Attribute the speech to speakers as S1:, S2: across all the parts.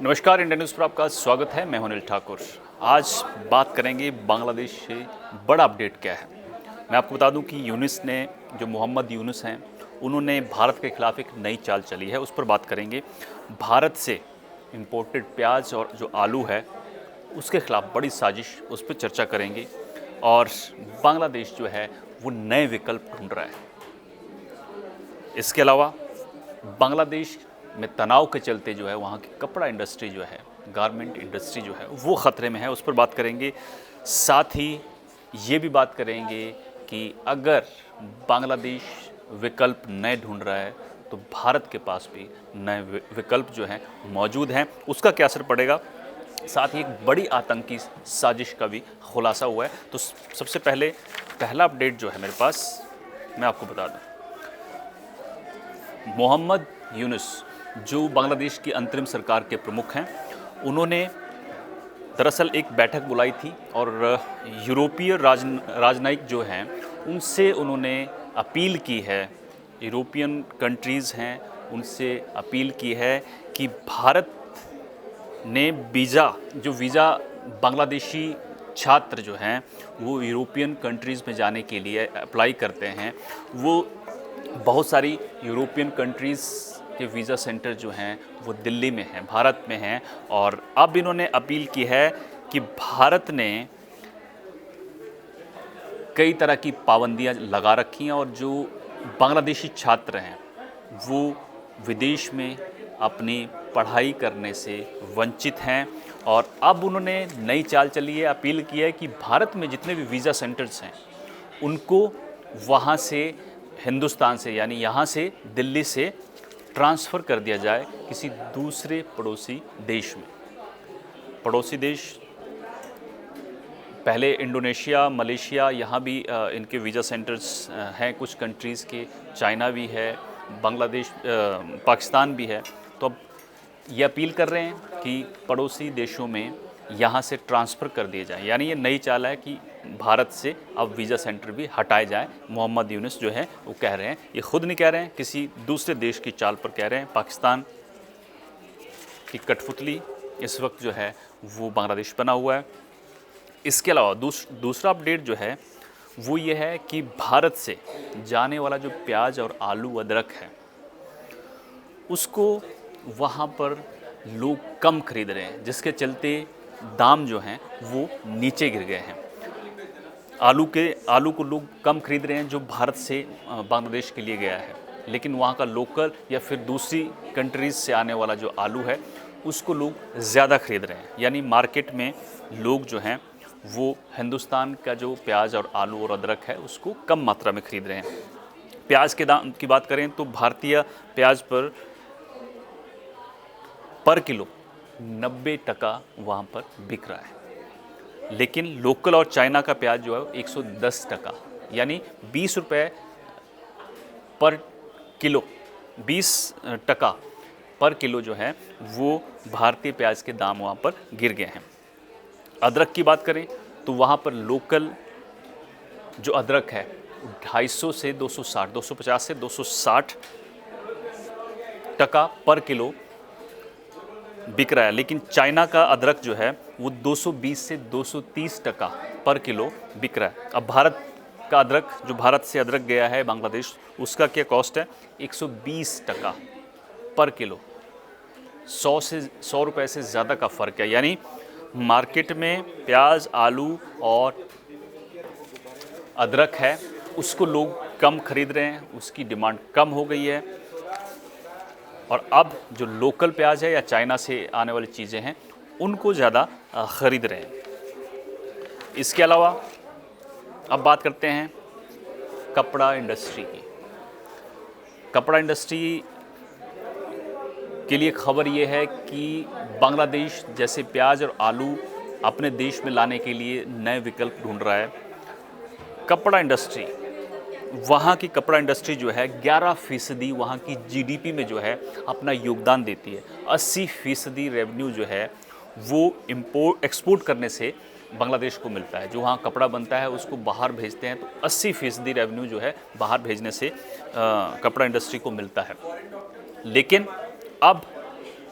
S1: नमस्कार, India news पर आपका स्वागत है। मैं हूं अनिल ठाकुर। आज बात करेंगे बांग्लादेश से बड़ा अपडेट क्या है। मैं आपको बता दूं कि यूनुस ने, जो मोहम्मद यूनुस हैं, उन्होंने भारत के खिलाफ एक नई चाल चली है, उस पर बात करेंगे। भारत से इंपोर्टेड प्याज और जो आलू है उसके खिलाफ बड़ी साजिश, उस पर चर्चा करेंगे। और बांग्लादेश जो है वो नए विकल्प ढूंढ रहा है। इसके अलावा बांग्लादेश में तनाव के चलते जो है वहाँ की कपड़ा इंडस्ट्री जो है, गारमेंट इंडस्ट्री जो है वो ख़तरे में है, उस पर बात करेंगे। साथ ही ये भी बात करेंगे कि अगर बांग्लादेश विकल्प नए ढूंढ रहा है तो भारत के पास भी नए विकल्प जो हैं मौजूद हैं, उसका क्या असर पड़ेगा। साथ ही एक बड़ी आतंकी साजिश का भी खुलासा हुआ है। तो सबसे पहला अपडेट जो है मेरे पास, मैं आपको बता दूँ। मोहम्मद यूनुस, जो बांग्लादेश की अंतरिम सरकार के प्रमुख हैं, उन्होंने दरअसल एक बैठक बुलाई थी और यूरोपीय राजनयिक जो हैं उनसे उन्होंने अपील की है, यूरोपियन कंट्रीज़ हैं उनसे अपील की है कि भारत ने वीज़ा बांग्लादेशी छात्र जो हैं वो यूरोपियन कंट्रीज़ में जाने के लिए अप्लाई करते हैं, वो बहुत सारी यूरोपियन कंट्रीज़ के वीज़ा सेंटर जो हैं वो दिल्ली में हैं, भारत में हैं। और अब इन्होंने अपील की है कि भारत ने कई तरह की पाबंदियां लगा रखी हैं और जो बांग्लादेशी छात्र हैं वो विदेश में अपनी पढ़ाई करने से वंचित हैं। और अब उन्होंने नई चाल चली है, अपील की है कि भारत में जितने भी वीज़ा सेंटर्स हैं उनको वहाँ से, हिंदुस्तान से यानी यहाँ से, दिल्ली से ट्रांसफ़र कर दिया जाए किसी दूसरे पड़ोसी देश में। पड़ोसी देश पहले इंडोनेशिया, मलेशिया, यहाँ भी इनके वीज़ा सेंटर्स हैं, कुछ कंट्रीज़ के, चाइना भी है, बांग्लादेश, पाकिस्तान भी है। तो अब ये अपील कर रहे हैं कि पड़ोसी देशों में यहाँ से ट्रांसफ़र कर दिए जाएँ, यानी ये नई चाल है कि भारत से अब वीज़ा सेंटर भी हटाए जाए। मोहम्मद यूनुस जो है वो कह रहे हैं, ये खुद नहीं कह रहे हैं, किसी दूसरे देश की चाल पर कह रहे हैं। पाकिस्तान की कठपुतली इस वक्त जो है वो बांग्लादेश बना हुआ है। इसके अलावा दूसरा अपडेट जो है वो ये है कि भारत से जाने वाला जो प्याज और आलू, अदरक है, उसको वहाँ पर लोग कम खरीद रहे हैं, जिसके चलते दाम जो हैं वो नीचे गिर गए हैं। आलू को लोग कम खरीद रहे हैं जो भारत से बांग्लादेश के लिए गया है, लेकिन वहाँ का लोकल या फिर दूसरी कंट्रीज़ से आने वाला जो आलू है उसको लोग ज़्यादा खरीद रहे हैं। यानी मार्केट में लोग जो हैं वो हिंदुस्तान का जो प्याज और आलू और अदरक है उसको कम मात्रा में खरीद रहे हैं। प्याज के दाम की बात करें तो भारतीय प्याज पर किलो 90% वहाँ पर बिक रहा है, लेकिन लोकल और चाइना का प्याज जो है 110%, यानी 20 रुपये पर किलो, 20% पर किलो जो है वो भारतीय प्याज के दाम वहाँ पर गिर गए हैं। अदरक की बात करें तो वहाँ पर लोकल जो अदरक है 250 से 260, 250 से 260 टका पर किलो बिक रहा है, लेकिन चाइना का अदरक जो है वो 220 से 230 टका पर किलो बिक रहा है। अब भारत का अदरक, जो भारत से अदरक गया है बांग्लादेश, उसका क्या कॉस्ट है? 120 टका पर किलो। 100 रुपये से ज़्यादा का फ़र्क है। यानी मार्केट में प्याज, आलू और अदरक है उसको लोग कम खरीद रहे हैं, उसकी डिमांड कम हो गई है। और अब जो लोकल प्याज है या चाइना से आने वाली चीज़ें हैं उनको ज़्यादा ख़रीद रहे हैं। इसके अलावा अब बात करते हैं कपड़ा इंडस्ट्री की। कपड़ा इंडस्ट्री के लिए खबर ये है कि बांग्लादेश जैसे प्याज और आलू अपने देश में लाने के लिए नए विकल्प ढूंढ रहा है। कपड़ा इंडस्ट्री, वहाँ की कपड़ा इंडस्ट्री जो है 11% वहाँ की जीडीपी में जो है अपना योगदान देती है। 80% रेवेन्यू जो है वो एक्सपोर्ट करने से बांग्लादेश को मिलता है। जो वहाँ कपड़ा बनता है उसको बाहर भेजते हैं, तो 80% रेवेन्यू जो है बाहर भेजने से कपड़ा इंडस्ट्री को मिलता है। लेकिन अब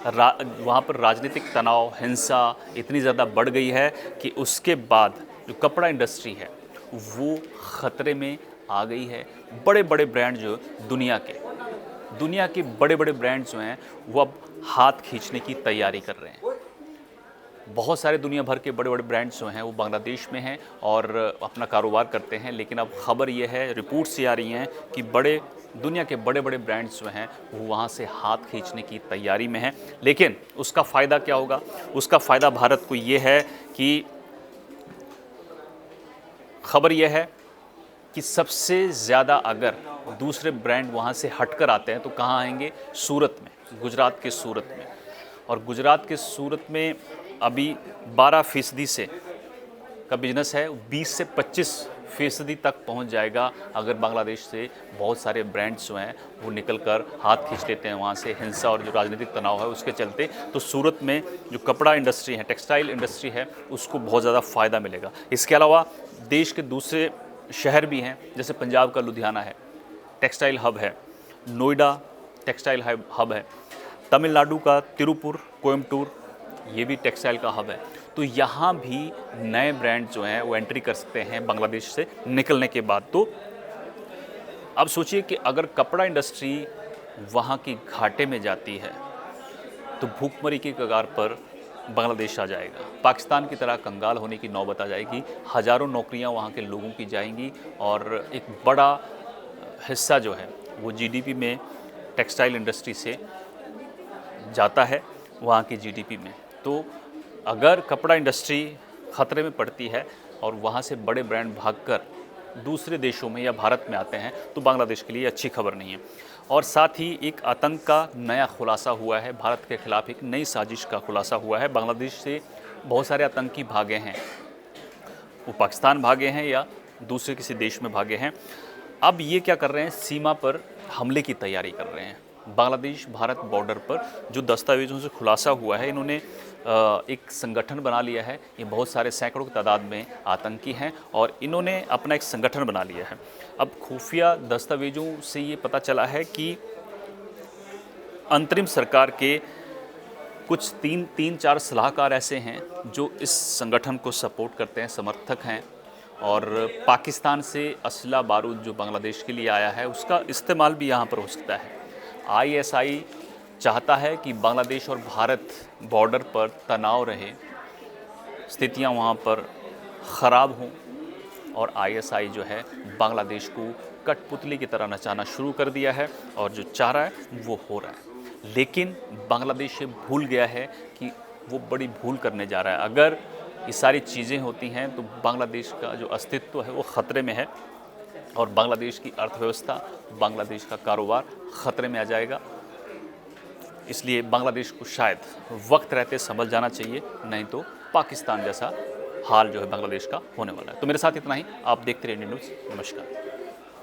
S1: वहाँ पर राजनीतिक तनाव, हिंसा इतनी ज़्यादा बढ़ गई है कि उसके बाद जो कपड़ा इंडस्ट्री है वो ख़तरे में आ गई है। बड़े बड़े ब्रांड जो दुनिया के बड़े बड़े ब्रांड जो हैं वो अब हाथ खींचने की तैयारी कर रहे हैं। बहुत सारे दुनिया भर के बड़े बड़े ब्रांड्स जो हैं वो बांग्लादेश में हैं और अपना कारोबार करते हैं, लेकिन अब खबर ये है, रिपोर्ट्स ये आ रही हैं कि दुनिया के बड़े बड़े ब्रांड्स जो हैं वो वहाँ से हाथ खींचने की तैयारी में हैं। लेकिन उसका फ़ायदा क्या होगा? उसका फ़ायदा भारत को ये है कि खबर यह है कि सबसे ज़्यादा अगर दूसरे ब्रांड वहाँ से हटकर आते हैं तो कहाँ आएंगे? सूरत में, गुजरात के सूरत में। और गुजरात के सूरत में अभी 12% से का बिजनेस है, 20 से 25% तक पहुंच जाएगा अगर बांग्लादेश से बहुत सारे ब्रांड्स जो हैं वो निकल कर हाथ खींच लेते हैं वहाँ से, हिंसा और जो राजनीतिक तनाव है उसके चलते। तो सूरत में जो कपड़ा इंडस्ट्री है, टेक्सटाइल इंडस्ट्री है, उसको बहुत ज़्यादा फ़ायदा मिलेगा। इसके अलावा देश के दूसरे शहर भी हैं, जैसे पंजाब का लुधियाना है, टेक्सटाइल हब है, नोएडा टेक्सटाइल हब है, तमिलनाडु का तिरुपुर, कोयम्बटूर, ये भी टेक्सटाइल का हब है। तो यहाँ भी नए ब्रांड जो हैं वो एंट्री कर सकते हैं बांग्लादेश से निकलने के बाद। तो अब सोचिए कि अगर कपड़ा इंडस्ट्री वहाँ की घाटे में जाती है तो भूखमरी की कगार पर बांग्लादेश आ जाएगा, पाकिस्तान की तरह कंगाल होने की नौबत आ जाएगी, हज़ारों नौकरियाँ वहाँ के लोगों की जाएंगी और एक बड़ा हिस्सा जो है वो जीडीपी में टेक्सटाइल इंडस्ट्री से जाता है वहाँ की जीडीपी में। तो अगर कपड़ा इंडस्ट्री ख़तरे में पड़ती है और वहाँ से बड़े ब्रांड भागकर दूसरे देशों में या भारत में आते हैं तो बांग्लादेश के लिए अच्छी खबर नहीं है। और साथ ही एक आतंक का नया खुलासा हुआ है, भारत के खिलाफ एक नई साजिश का खुलासा हुआ है। बांग्लादेश से बहुत सारे आतंकी भागे हैं, वो पाकिस्तान भागे हैं या दूसरे किसी देश में भागे हैं। अब ये क्या कर रहे हैं? सीमा पर हमले की तैयारी कर रहे हैं। बांग्लादेश भारत बॉर्डर पर जो दस्तावेज़ों से खुलासा हुआ है, इन्होंने एक संगठन बना लिया है। ये बहुत सारे सैकड़ों की तादाद में आतंकी हैं और इन्होंने अपना एक संगठन बना लिया है। अब खुफिया दस्तावेज़ों से ये पता चला है कि अंतरिम सरकार के कुछ तीन चार सलाहकार ऐसे हैं जो इस संगठन को सपोर्ट करते हैं, समर्थक हैं। और पाकिस्तान से असला बारूद जो बांग्लादेश के लिए आया है उसका इस्तेमाल भी यहाँ पर हो सकता है। आईएसआई चाहता है कि बांग्लादेश और भारत बॉर्डर पर तनाव रहे, स्थितियाँ वहाँ पर ख़राब हों, और आईएसआई जो है बांग्लादेश को कठपुतली की तरह नचाना शुरू कर दिया है और जो चाह रहा है वो हो रहा है। लेकिन बांग्लादेश ये भूल गया है कि वो बड़ी भूल करने जा रहा है। अगर ये सारी चीज़ें होती हैं तो बांग्लादेश का जो अस्तित्व है वो ख़तरे में है और बांग्लादेश की अर्थव्यवस्था, बांग्लादेश का कारोबार ख़तरे में आ जाएगा। इसलिए बांग्लादेश को शायद वक्त रहते संभल जाना चाहिए, नहीं तो पाकिस्तान जैसा हाल जो है बांग्लादेश का होने वाला है। तो मेरे साथ इतना ही। आप देखते रहिए इंडियन न्यूज़। नमस्कार।